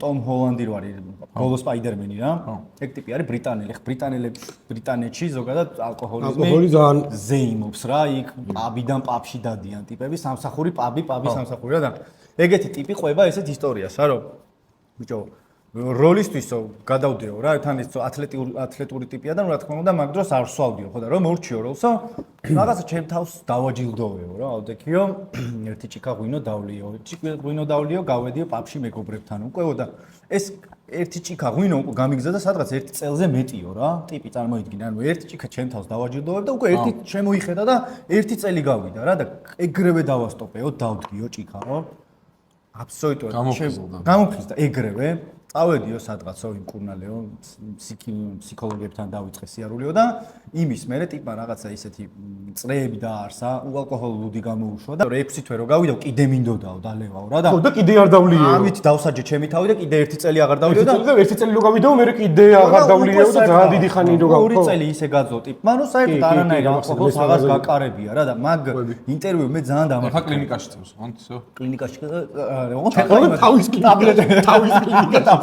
Tom Holland-ი რო არის ბოლო სპაიდერმენი რა. ეგ ტიპი არის ბრიტანელი. ბრიტანეთში ზოგადად ალკოჰოლიზმი ძალიან ზეიმობს რა, იქ პაბიდან პაბში დადიან ტიპები, სამსახური პაბი სამსახური რა და ეგეთი ტიპი ყვება ესეთ ისტორიას რა, რომ ბიჭო როლისთვისო გადავდიო რა, თან ის ათლეტური ტიპია და რა თქმა უნდა მაგ დროს არ ვსვავდიო ხო და რომ მორჩიო როლსო რაღაცა ჩემ თავს დავაჯილდოვეო რა, ავდექიო ერთი ჭიქა ღვინო დავლიო, ღვინო დავლიო, გავედიო პაბში მეგობრებთან უკეო და ეს ერთი ჭიქა ღვინო უკვე გამიგზა და სადღაც ერთი წელზე მეტიო რა, ტიპი წარმოიდგინე, ანუ ერთი ჭიქა ჩემ თავს დავაჯილდოვებ და უკვე ერთი შემოიხედა და ერთი წელი გავიდა რა და ეგრევე დავასტოპეო, დავდგიო ჭიქაო. აბსოლუტურად გამოფხიზდა ეგრევე. წავედიო სადღაცო იმ კურნალეო ფსიქოლოგებთან დავიწყე სიარულეო და იმის მერე ტიპმა რაღაცა ისეთი წრეები დაარსა, უალკოჰოლური გამოუშვა და 6 თვე რო გავიდა კიდე მინდოდაო დალევაო რა და ხო და კიდე არ დავლიეო. ამით დავსაჯე ჩემი თავი და კიდე ერთი წელი აღარ დავლიეო და ერთი წელი რო გავიდაო, მე კიდე აღარ დავლიეო და ძალიან დიდი ხანი რო გავყო. 2 წელი ისე გაძლო ტიპმა, რომ საერთოდ არანაირ ალკოჰოლს აღარ გაკარებია რა და მაგ ინტერვიუ მე ძალიან დამარცხდა. ახლა კლინიკაში წევს, ხო? ისე. კლინიკაში თავის კლინიკაში.